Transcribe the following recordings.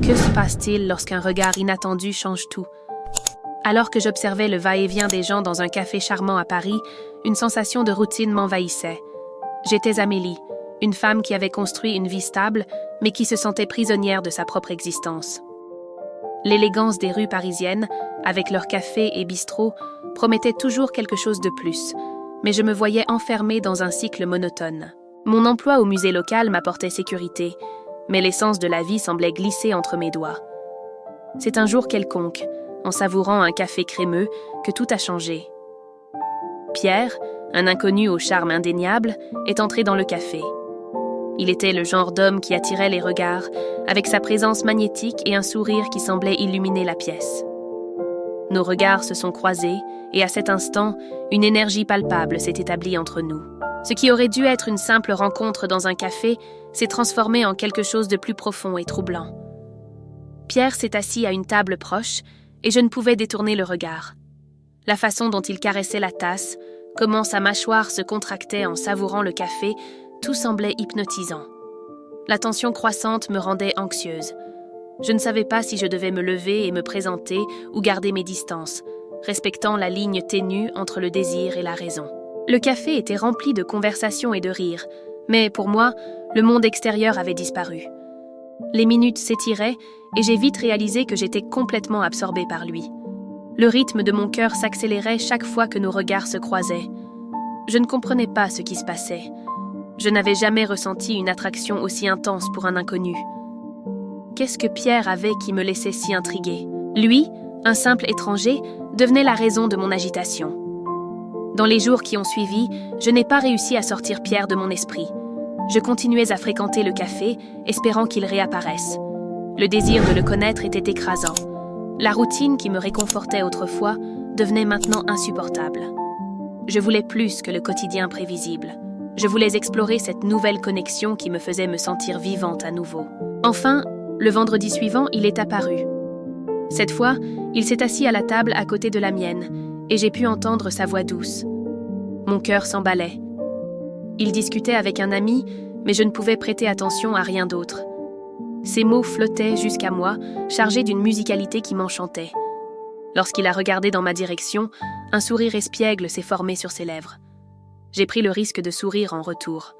Que se passe-t-il lorsqu'un regard inattendu change tout? Alors que j'observais le va-et-vient des gens dans un café charmant à Paris, une sensation de routine m'envahissait. J'étais Amélie, une femme qui avait construit une vie stable, mais qui se sentait prisonnière de sa propre existence. L'élégance des rues parisiennes, avec leurs cafés et bistrots, promettait toujours quelque chose de plus, mais je me voyais enfermée dans un cycle monotone. Mon emploi au musée local m'apportait sécurité, mais l'essence de la vie semblait glisser entre mes doigts. C'est un jour quelconque, en savourant un café crémeux, que tout a changé. Pierre, un inconnu au charme indéniable, est entré dans le café. Il était le genre d'homme qui attirait les regards, avec sa présence magnétique et un sourire qui semblait illuminer la pièce. Nos regards se sont croisés, et à cet instant, une énergie palpable s'est établie entre nous. Ce qui aurait dû être une simple rencontre dans un café s'est transformé en quelque chose de plus profond et troublant. Pierre s'est assis à une table proche, et je ne pouvais détourner le regard. La façon dont il caressait la tasse, comment sa mâchoire se contractait en savourant le café, tout semblait hypnotisant. La tension croissante me rendait anxieuse. Je ne savais pas si je devais me lever et me présenter ou garder mes distances, respectant la ligne ténue entre le désir et la raison. Le café était rempli de conversations et de rires, mais pour moi, le monde extérieur avait disparu. Les minutes s'étiraient et j'ai vite réalisé que j'étais complètement absorbée par lui. Le rythme de mon cœur s'accélérait chaque fois que nos regards se croisaient. Je ne comprenais pas ce qui se passait. Je n'avais jamais ressenti une attraction aussi intense pour un inconnu. Qu'est-ce que Pierre avait qui me laissait si intriguée? Lui, un simple étranger, devenait la raison de mon agitation. Dans les jours qui ont suivi, je n'ai pas réussi à sortir Pierre de mon esprit. Je continuais à fréquenter le café, espérant qu'il réapparaisse. Le désir de le connaître était écrasant. La routine qui me réconfortait autrefois devenait maintenant insupportable. Je voulais plus que le quotidien prévisible. Je voulais explorer cette nouvelle connexion qui me faisait me sentir vivante à nouveau. Enfin, le vendredi suivant, il est apparu. Cette fois, il s'est assis à la table à côté de la mienne, et j'ai pu entendre sa voix douce. Mon cœur s'emballait. Il discutait avec un ami, mais je ne pouvais prêter attention à rien d'autre. Ses mots flottaient jusqu'à moi, chargés d'une musicalité qui m'enchantait. Lorsqu'il a regardé dans ma direction, un sourire espiègle s'est formé sur ses lèvres. J'ai pris le risque de sourire en retour.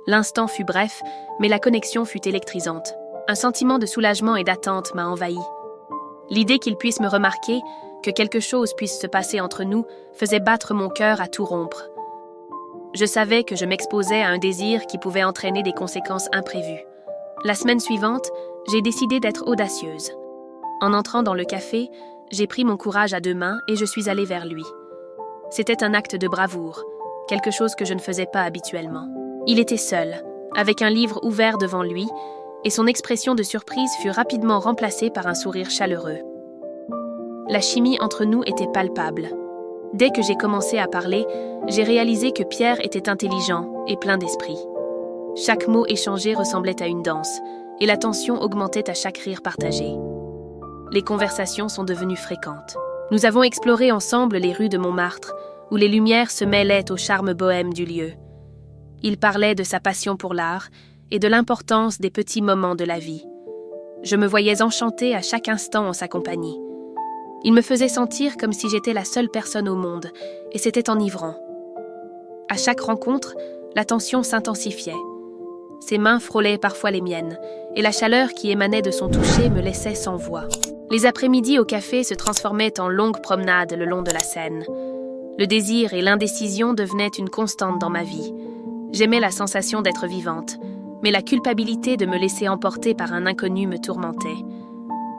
L'instant fut bref, mais la connexion fut électrisante. Un sentiment de soulagement et d'attente m'a envahi. L'idée qu'il puisse me remarquer, que quelque chose puisse se passer entre nous, faisait battre mon cœur à tout rompre. Je savais que je m'exposais à un désir qui pouvait entraîner des conséquences imprévues. La semaine suivante, j'ai décidé d'être audacieuse. En entrant dans le café, j'ai pris mon courage à 2 mains et je suis allée vers lui. C'était un acte de bravoure, quelque chose que je ne faisais pas habituellement. Il était seul, avec un livre ouvert devant lui, et son expression de surprise fut rapidement remplacée par un sourire chaleureux. La chimie entre nous était palpable. Dès que j'ai commencé à parler, j'ai réalisé que Pierre était intelligent et plein d'esprit. Chaque mot échangé ressemblait à une danse, et la tension augmentait à chaque rire partagé. Les conversations sont devenues fréquentes. Nous avons exploré ensemble les rues de Montmartre, où les lumières se mêlaient au charme bohème du lieu. Il parlait de sa passion pour l'art et de l'importance des petits moments de la vie. Je me voyais enchantée à chaque instant en sa compagnie. Il me faisait sentir comme si j'étais la seule personne au monde, et c'était enivrant. À chaque rencontre, la tension s'intensifiait. Ses mains frôlaient parfois les miennes, et la chaleur qui émanait de son toucher me laissait sans voix. Les après-midi au café se transformaient en longues promenades le long de la Seine. Le désir et l'indécision devenaient une constante dans ma vie. J'aimais la sensation d'être vivante, mais la culpabilité de me laisser emporter par un inconnu me tourmentait.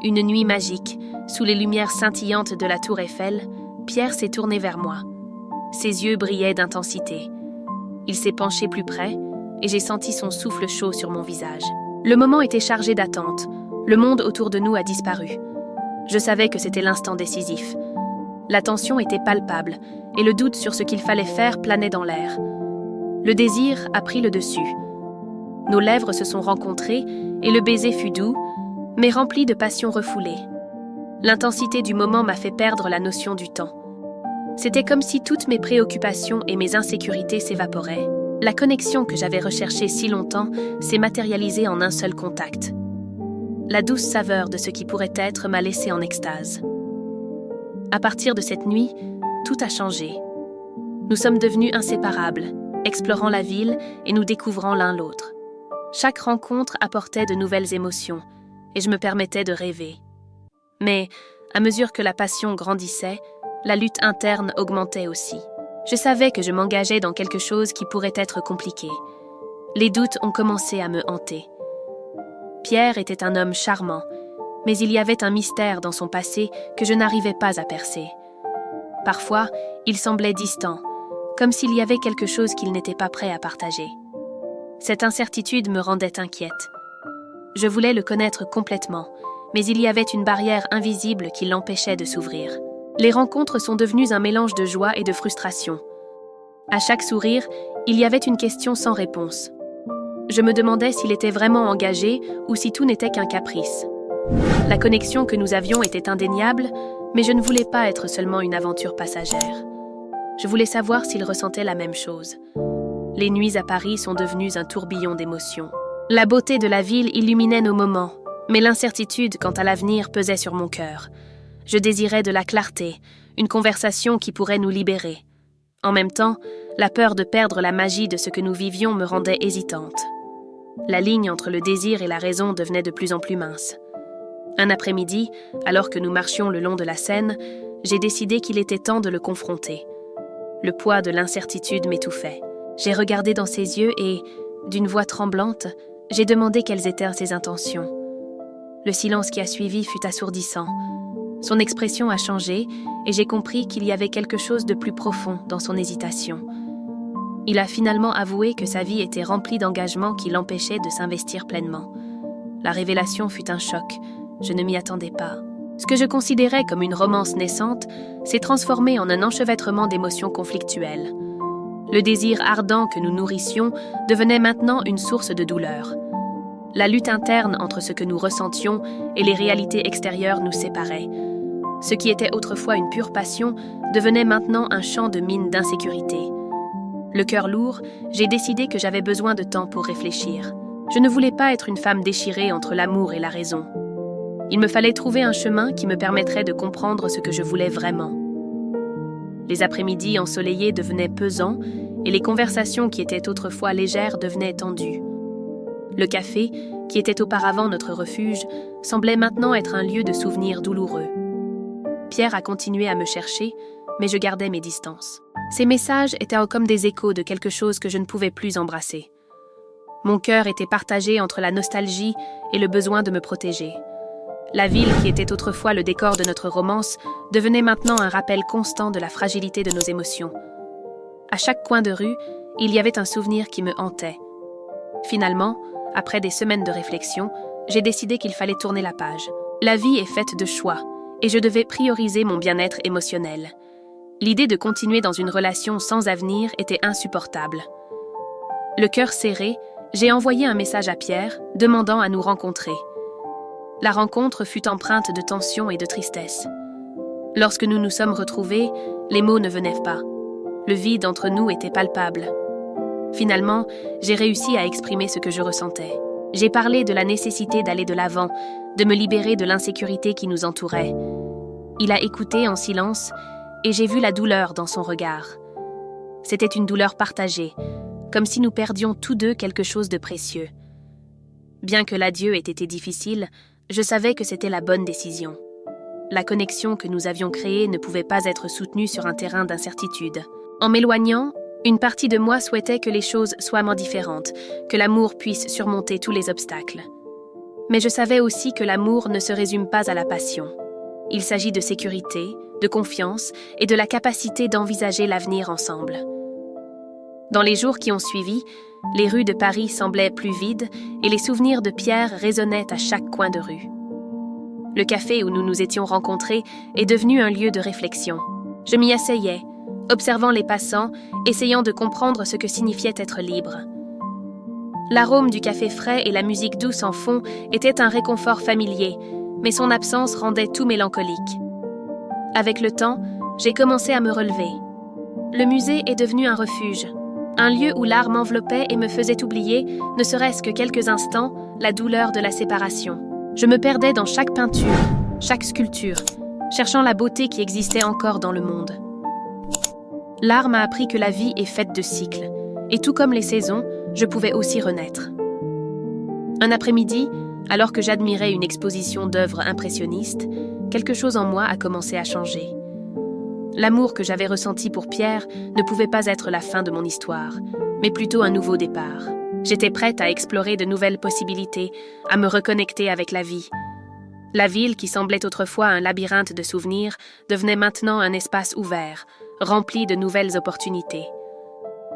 Une nuit magique, sous les lumières scintillantes de la tour Eiffel, Pierre s'est tourné vers moi. Ses yeux brillaient d'intensité. Il s'est penché plus près, et j'ai senti son souffle chaud sur mon visage. Le moment était chargé d'attente. Le monde autour de nous a disparu. Je savais que c'était l'instant décisif. La tension était palpable, et le doute sur ce qu'il fallait faire planait dans l'air. Le désir a pris le dessus. Nos lèvres se sont rencontrées, et le baiser fut doux, mais rempli de passion refoulée. L'intensité du moment m'a fait perdre la notion du temps. C'était comme si toutes mes préoccupations et mes insécurités s'évaporaient. La connexion que j'avais recherchée si longtemps s'est matérialisée en un seul contact. La douce saveur de ce qui pourrait être m'a laissée en extase. À partir de cette nuit, tout a changé. Nous sommes devenus inséparables, explorant la ville et nous découvrant l'un l'autre. Chaque rencontre apportait de nouvelles émotions et je me permettais de rêver. Mais, à mesure que la passion grandissait, la lutte interne augmentait aussi. Je savais que je m'engageais dans quelque chose qui pourrait être compliqué. Les doutes ont commencé à me hanter. Pierre était un homme charmant, mais il y avait un mystère dans son passé que je n'arrivais pas à percer. Parfois, il semblait distant, comme s'il y avait quelque chose qu'il n'était pas prêt à partager. Cette incertitude me rendait inquiète. Je voulais le connaître complètement, mais il y avait une barrière invisible qui l'empêchait de s'ouvrir. Les rencontres sont devenues un mélange de joie et de frustration. À chaque sourire, il y avait une question sans réponse. Je me demandais s'il était vraiment engagé ou si tout n'était qu'un caprice. La connexion que nous avions était indéniable, mais je ne voulais pas être seulement une aventure passagère. Je voulais savoir s'il ressentait la même chose. Les nuits à Paris sont devenues un tourbillon d'émotions. La beauté de la ville illuminait nos moments, mais l'incertitude quant à l'avenir pesait sur mon cœur. Je désirais de la clarté, une conversation qui pourrait nous libérer. En même temps, la peur de perdre la magie de ce que nous vivions me rendait hésitante. La ligne entre le désir et la raison devenait de plus en plus mince. Un après-midi, alors que nous marchions le long de la Seine, j'ai décidé qu'il était temps de le confronter. Le poids de l'incertitude m'étouffait. J'ai regardé dans ses yeux et, d'une voix tremblante, j'ai demandé quelles étaient ses intentions. Le silence qui a suivi fut assourdissant. Son expression a changé et j'ai compris qu'il y avait quelque chose de plus profond dans son hésitation. Il a finalement avoué que sa vie était remplie d'engagements qui l'empêchaient de s'investir pleinement. La révélation fut un choc. Je ne m'y attendais pas. Ce que je considérais comme une romance naissante s'est transformé en un enchevêtrement d'émotions conflictuelles. Le désir ardent que nous nourrissions devenait maintenant une source de douleur. La lutte interne entre ce que nous ressentions et les réalités extérieures nous séparait. Ce qui était autrefois une pure passion devenait maintenant un champ de mine d'insécurité. Le cœur lourd, j'ai décidé que j'avais besoin de temps pour réfléchir. Je ne voulais pas être une femme déchirée entre l'amour et la raison. Il me fallait trouver un chemin qui me permettrait de comprendre ce que je voulais vraiment. Les après-midi ensoleillés devenaient pesants et les conversations qui étaient autrefois légères devenaient tendues. Le café, qui était auparavant notre refuge, semblait maintenant être un lieu de souvenirs douloureux. Pierre a continué à me chercher, mais je gardais mes distances. Ces messages étaient comme des échos de quelque chose que je ne pouvais plus embrasser. Mon cœur était partagé entre la nostalgie et le besoin de me protéger. La ville qui était autrefois le décor de notre romance devenait maintenant un rappel constant de la fragilité de nos émotions. À chaque coin de rue, il y avait un souvenir qui me hantait. Finalement, après des semaines de réflexion, j'ai décidé qu'il fallait tourner la page. La vie est faite de choix, et je devais prioriser mon bien-être émotionnel. L'idée de continuer dans une relation sans avenir était insupportable. Le cœur serré, j'ai envoyé un message à Pierre, demandant à nous rencontrer. La rencontre fut empreinte de tension et de tristesse. Lorsque nous nous sommes retrouvés, les mots ne venaient pas. Le vide entre nous était palpable. Finalement, j'ai réussi à exprimer ce que je ressentais. J'ai parlé de la nécessité d'aller de l'avant, de me libérer de l'insécurité qui nous entourait. Il a écouté en silence et j'ai vu la douleur dans son regard. C'était une douleur partagée, comme si nous perdions tous deux quelque chose de précieux. Bien que l'adieu ait été difficile, je savais que c'était la bonne décision. La connexion que nous avions créée ne pouvait pas être soutenue sur un terrain d'incertitude. En m'éloignant, une partie de moi souhaitait que les choses soient moins différentes, que l'amour puisse surmonter tous les obstacles. Mais je savais aussi que l'amour ne se résume pas à la passion. Il s'agit de sécurité, de confiance et de la capacité d'envisager l'avenir ensemble. Dans les jours qui ont suivi, les rues de Paris semblaient plus vides et les souvenirs de Pierre résonnaient à chaque coin de rue. Le café où nous nous étions rencontrés est devenu un lieu de réflexion. Je m'y asseyais, observant les passants, essayant de comprendre ce que signifiait être libre. L'arôme du café frais et la musique douce en fond étaient un réconfort familier, mais son absence rendait tout mélancolique. Avec le temps, j'ai commencé à me relever. Le musée est devenu un refuge, un lieu où l'art m'enveloppait et me faisait oublier, ne serait-ce que quelques instants, la douleur de la séparation. Je me perdais dans chaque peinture, chaque sculpture, cherchant la beauté qui existait encore dans le monde. L'art m'a appris que la vie est faite de cycles, et tout comme les saisons, je pouvais aussi renaître. Un après-midi, alors que j'admirais une exposition d'œuvres impressionnistes, quelque chose en moi a commencé à changer. L'amour que j'avais ressenti pour Pierre ne pouvait pas être la fin de mon histoire, mais plutôt un nouveau départ. J'étais prête à explorer de nouvelles possibilités, à me reconnecter avec la vie. La ville, qui semblait autrefois un labyrinthe de souvenirs, devenait maintenant un espace ouvert, rempli de nouvelles opportunités.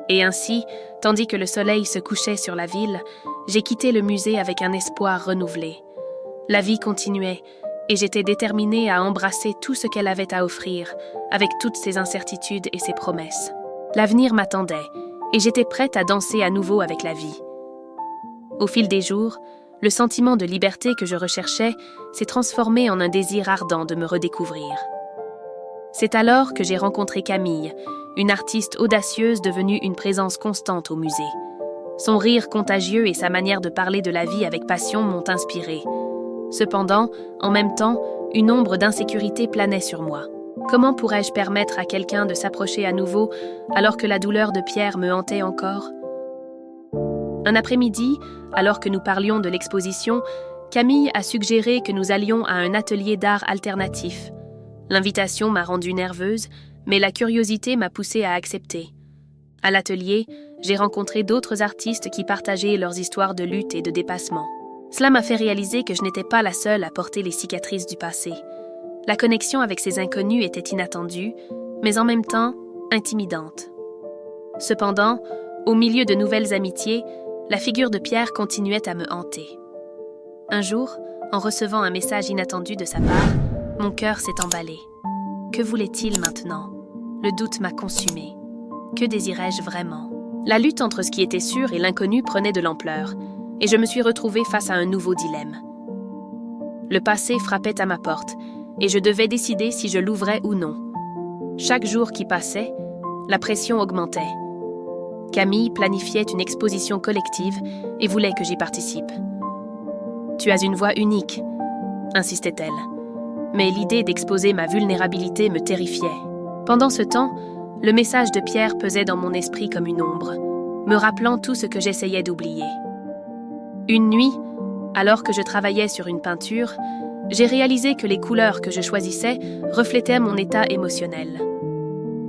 Et ainsi, tandis que le soleil se couchait sur la ville, j'ai quitté le musée avec un espoir renouvelé. La vie continuait, et j'étais déterminée à embrasser tout ce qu'elle avait à offrir, avec toutes ses incertitudes et ses promesses. L'avenir m'attendait, et j'étais prête à danser à nouveau avec la vie. Au fil des jours, le sentiment de liberté que je recherchais s'est transformé en un désir ardent de me redécouvrir. C'est alors que j'ai rencontré Camille, une artiste audacieuse devenue une présence constante au musée. Son rire contagieux et sa manière de parler de la vie avec passion m'ont inspirée. Cependant, en même temps, une ombre d'insécurité planait sur moi. Comment pourrais-je permettre à quelqu'un de s'approcher à nouveau alors que la douleur de Pierre me hantait encore ? Un après-midi, alors que nous parlions de l'exposition, Camille a suggéré que nous allions à un atelier d'art alternatif. L'invitation m'a rendue nerveuse, mais la curiosité m'a poussée à accepter. À l'atelier, j'ai rencontré d'autres artistes qui partageaient leurs histoires de lutte et de dépassement. Cela m'a fait réaliser que je n'étais pas la seule à porter les cicatrices du passé. La connexion avec ces inconnus était inattendue, mais en même temps intimidante. Cependant, au milieu de nouvelles amitiés, la figure de Pierre continuait à me hanter. Un jour, en recevant un message inattendu de sa part, mon cœur s'est emballé. Que voulait-il maintenant ? Le doute m'a consumé. Que désirais-je vraiment ? La lutte entre ce qui était sûr et l'inconnu prenait de l'ampleur, et je me suis retrouvée face à un nouveau dilemme. Le passé frappait à ma porte, et je devais décider si je l'ouvrais ou non. Chaque jour qui passait, la pression augmentait. Camille planifiait une exposition collective et voulait que j'y participe. « Tu as une voix unique », insistait-elle. Mais l'idée d'exposer ma vulnérabilité me terrifiait. Pendant ce temps, le message de Pierre pesait dans mon esprit comme une ombre, me rappelant tout ce que j'essayais d'oublier. Une nuit, alors que je travaillais sur une peinture, j'ai réalisé que les couleurs que je choisissais reflétaient mon état émotionnel.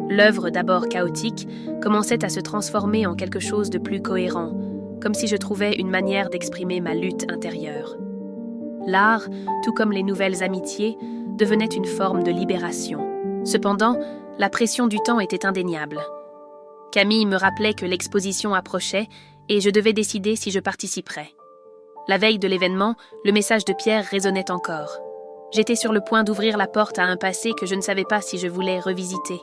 L'œuvre, d'abord chaotique, commençait à se transformer en quelque chose de plus cohérent, comme si je trouvais une manière d'exprimer ma lutte intérieure. L'art, tout comme les nouvelles amitiés, devenait une forme de libération. Cependant, la pression du temps était indéniable. Camille me rappelait que l'exposition approchait et je devais décider si je participerais. La veille de l'événement, le message de Pierre résonnait encore. J'étais sur le point d'ouvrir la porte à un passé que je ne savais pas si je voulais revisiter.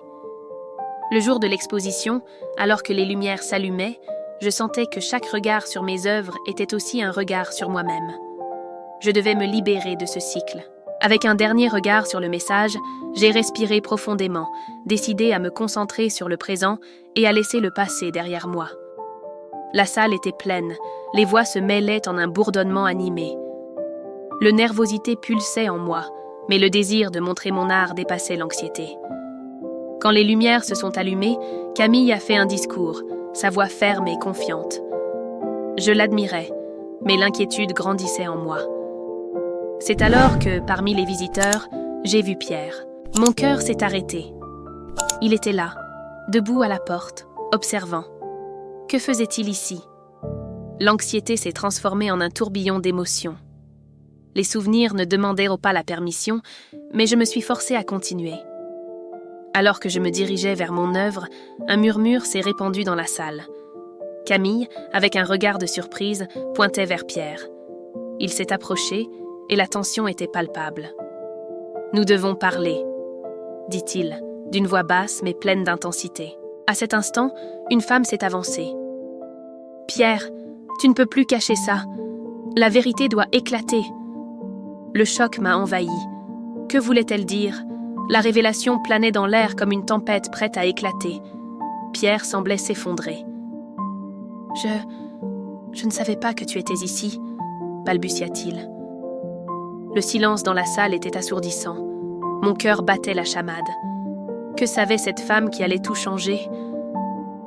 Le jour de l'exposition, alors que les lumières s'allumaient, je sentais que chaque regard sur mes œuvres était aussi un regard sur moi-même. Je devais me libérer de ce cycle. Avec un dernier regard sur le message, j'ai respiré profondément, décidé à me concentrer sur le présent et à laisser le passé derrière moi. La salle était pleine, les voix se mêlaient en un bourdonnement animé. Le nervosité pulsait en moi, mais le désir de montrer mon art dépassait l'anxiété. Quand les lumières se sont allumées, Camille a fait un discours, sa voix ferme et confiante. Je l'admirais, mais l'inquiétude grandissait en moi. C'est alors que, parmi les visiteurs, j'ai vu Pierre. Mon cœur s'est arrêté. Il était là, debout à la porte, observant. Que faisait-il ici ? L'anxiété s'est transformée en un tourbillon d'émotions. Les souvenirs ne demandaient pas la permission, mais je me suis forcée à continuer. Alors que je me dirigeais vers mon œuvre, un murmure s'est répandu dans la salle. Camille, avec un regard de surprise, pointait vers Pierre. Il s'est approché et la tension était palpable. « Nous devons parler », dit-il, d'une voix basse mais pleine d'intensité. À cet instant, une femme s'est avancée. « Pierre, tu ne peux plus cacher ça. La vérité doit éclater. » Le choc m'a envahi. Que voulait-elle dire ? La révélation planait dans l'air comme une tempête prête à éclater. Pierre semblait s'effondrer. Je ne savais pas que tu étais ici, balbutia-t-il. Le silence dans la salle était assourdissant. Mon cœur battait la chamade. Que savait cette femme qui allait tout changer?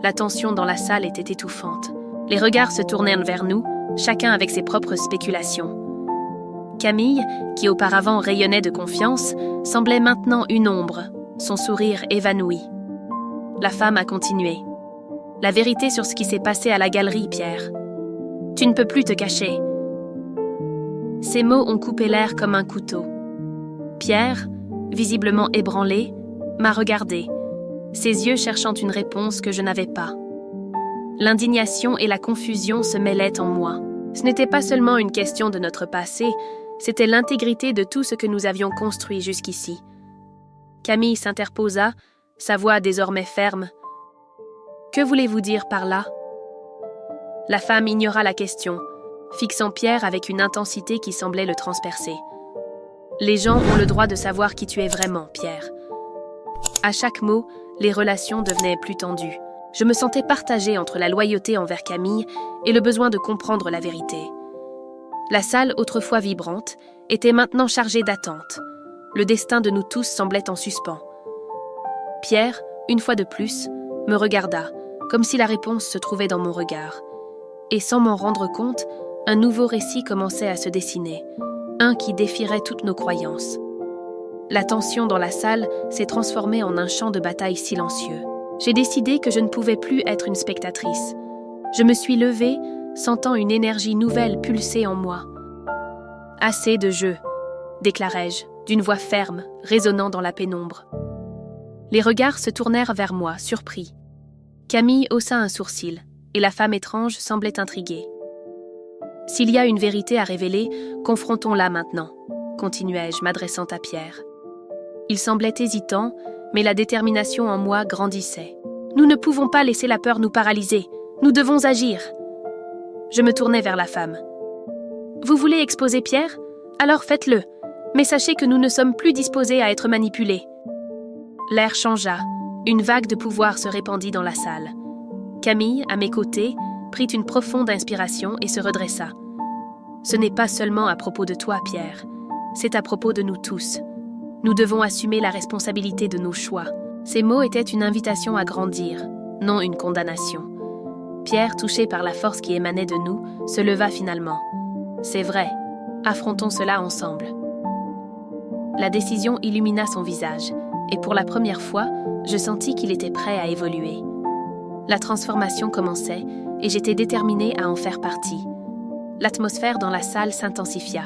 La tension dans la salle était étouffante. Les regards se tournèrent vers nous, chacun avec ses propres spéculations. Camille, qui auparavant rayonnait de confiance, semblait maintenant une ombre, son sourire évanoui. La femme a continué. La vérité sur ce qui s'est passé à la galerie, Pierre. Tu ne peux plus te cacher. Ces mots ont coupé l'air comme un couteau. Pierre, visiblement ébranlé, m'a regardé, ses yeux cherchant une réponse que je n'avais pas. L'indignation et la confusion se mêlaient en moi. Ce n'était pas seulement une question de notre passé, c'était l'intégrité de tout ce que nous avions construit jusqu'ici. Camille s'interposa, sa voix désormais ferme. « Que voulez-vous dire par là ?» La femme ignora la question, fixant Pierre avec une intensité qui semblait le transpercer. « Les gens ont le droit de savoir qui tu es vraiment, Pierre. » À chaque mot, les relations devenaient plus tendues. Je me sentais partagée entre la loyauté envers Camille et le besoin de comprendre la vérité. La salle, autrefois vibrante, était maintenant chargée d'attente. Le destin de nous tous semblait en suspens. Pierre, une fois de plus, me regarda, comme si la réponse se trouvait dans mon regard. Et sans m'en rendre compte, un nouveau récit commençait à se dessiner, un qui défierait toutes nos croyances. La tension dans la salle s'est transformée en un champ de bataille silencieux. J'ai décidé que je ne pouvais plus être une spectatrice. Je me suis levée, sentant une énergie nouvelle pulser en moi. « Assez de jeu », déclarai-je, d'une voix ferme, résonnant dans la pénombre. Les regards se tournèrent vers moi, surpris. Camille haussa un sourcil, et la femme étrange semblait intriguée. « S'il y a une vérité à révéler, confrontons-la maintenant », continuai-je, m'adressant à Pierre. Il semblait hésitant, mais la détermination en moi grandissait. « Nous ne pouvons pas laisser la peur nous paralyser. Nous devons agir. » Je me tournai vers la femme. « Vous voulez exposer Pierre? Alors faites-le. Mais sachez que nous ne sommes plus disposés à être manipulés. » L'air changea. Une vague de pouvoir se répandit dans la salle. Camille, à mes côtés, prit une profonde inspiration et se redressa. « Ce n'est pas seulement à propos de toi, Pierre. C'est à propos de nous tous. Nous devons assumer la responsabilité de nos choix. » Ces mots étaient une invitation à grandir, non une condamnation. Pierre, touché par la force qui émanait de nous, se leva finalement. « C'est vrai, affrontons cela ensemble. » La décision illumina son visage, et pour la première fois, je sentis qu'il était prêt à évoluer. La transformation commençait, et j'étais déterminée à en faire partie. L'atmosphère dans la salle s'intensifia,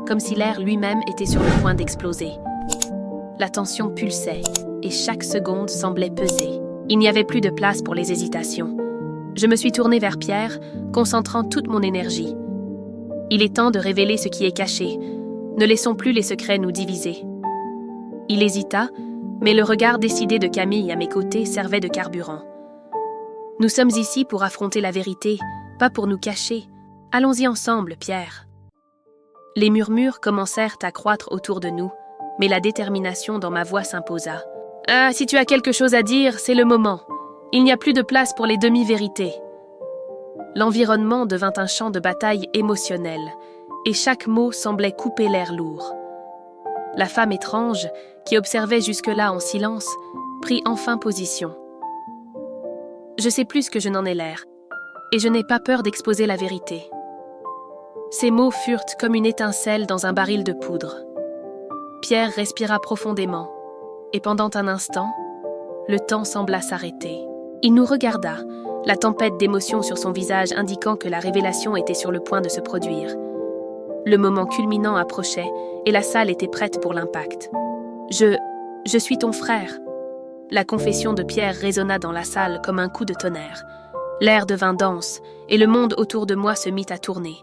comme si l'air lui-même était sur le point d'exploser. La tension pulsait, et chaque seconde semblait peser. Il n'y avait plus de place pour les hésitations. Je me suis tournée vers Pierre, concentrant toute mon énergie. Il est temps de révéler ce qui est caché. Ne laissons plus les secrets nous diviser. Il hésita, mais le regard décidé de Camille à mes côtés servait de carburant. Nous sommes ici pour affronter la vérité, pas pour nous cacher. Allons-y ensemble, Pierre. Les murmures commencèrent à croître autour de nous, mais la détermination dans ma voix s'imposa. « Ah, si tu as quelque chose à dire, c'est le moment. Il n'y a plus de place pour les demi-vérités. » L'environnement devint un champ de bataille émotionnel, et chaque mot semblait couper l'air lourd. La femme étrange, qui observait jusque-là en silence, prit enfin position. Je sais plus que je n'en ai l'air, et je n'ai pas peur d'exposer la vérité. Ces mots furent comme une étincelle dans un baril de poudre. Pierre respira profondément, et pendant un instant, le temps sembla s'arrêter. Il nous regarda, la tempête d'émotions sur son visage indiquant que la révélation était sur le point de se produire. Le moment culminant approchait, et la salle était prête pour l'impact. Je suis ton frère. La confession de Pierre résonna dans la salle comme un coup de tonnerre. L'air devint dense, et le monde autour de moi se mit à tourner.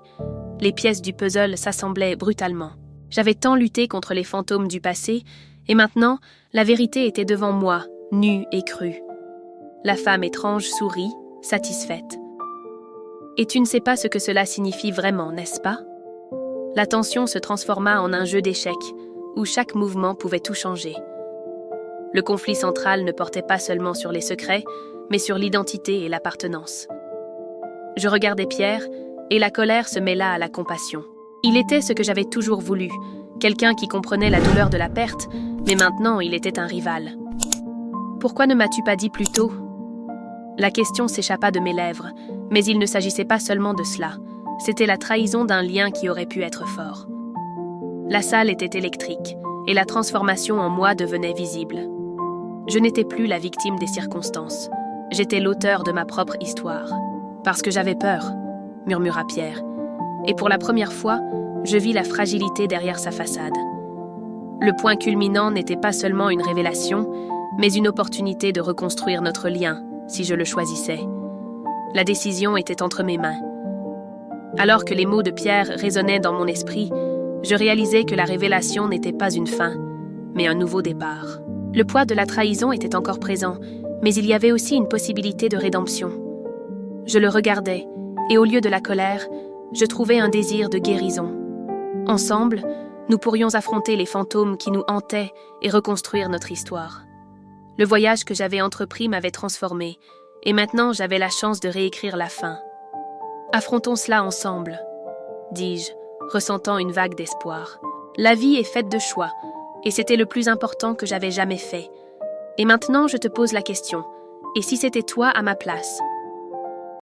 Les pièces du puzzle s'assemblaient brutalement. J'avais tant lutté contre les fantômes du passé, et maintenant, la vérité était devant moi, nue et crue. La femme étrange sourit, satisfaite. « Et tu ne sais pas ce que cela signifie vraiment, n'est-ce pas ?» La tension se transforma en un jeu d'échecs, où chaque mouvement pouvait tout changer. Le conflit central ne portait pas seulement sur les secrets, mais sur l'identité et l'appartenance. Je regardais Pierre, et la colère se mêla à la compassion. Il était ce que j'avais toujours voulu, quelqu'un qui comprenait la douleur de la perte, mais maintenant il était un rival. Pourquoi ne m'as-tu pas dit plus tôt? La question s'échappa de mes lèvres, mais il ne s'agissait pas seulement de cela. C'était la trahison d'un lien qui aurait pu être fort. La salle était électrique, et la transformation en moi devenait visible. Je n'étais plus la victime des circonstances. J'étais l'auteur de ma propre histoire. Parce que j'avais peur, murmura Pierre. Et pour la première fois, je vis la fragilité derrière sa façade. Le point culminant n'était pas seulement une révélation, mais une opportunité de reconstruire notre lien, si je le choisissais. La décision était entre mes mains. Alors que les mots de Pierre résonnaient dans mon esprit, je réalisais que la révélation n'était pas une fin, mais un nouveau départ. Le poids de la trahison était encore présent, mais il y avait aussi une possibilité de rédemption. Je le regardais, et au lieu de la colère, je trouvais un désir de guérison. Ensemble, nous pourrions affronter les fantômes qui nous hantaient et reconstruire notre histoire. Le voyage que j'avais entrepris m'avait transformé, et maintenant j'avais la chance de réécrire la fin. Affrontons cela ensemble, dis-je, ressentant une vague d'espoir. La vie est faite de choix, et c'était le plus important que j'avais jamais fait. Et maintenant je te pose la question, et si c'était toi à ma place?